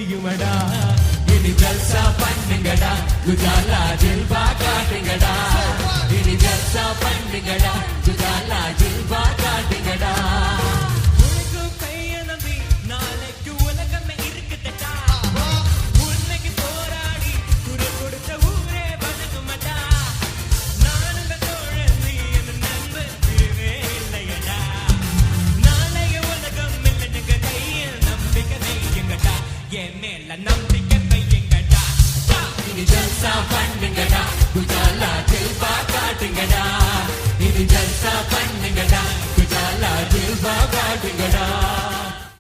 முடியுமடா இனி ஜல்சா பண்ணுங்கடா குஜாலா ஜில்பா காட்டுங்கடா இனி ஜல்சா பண்ணுங்கடா குஜாலா ஜில்பா காட்டுங்கடா உனக்கும் கைய நம்பி நாளைக்கு உலகமே இருக்குதடா உன்னைக்கு போராடி குரல் கொடுத்த ஊரே வணங்குமடா நானுங்க தோழன் நீ என் நண்பன் பிரிவே இல்லையடா நாளைய உலகம் இல்லைங்க கையில் நம்பிக்கை வையுங்கடா என் மேல நம்பிக்கை வையுங்கடா இனி ஜல்சா பண்ணுங்கடா குஜாலா ஜில்பா காட்டுங்கடா இனி ஜல்சா பண்ணுங்கடா குஜாலா ஜில்பா காட்டுங்கடா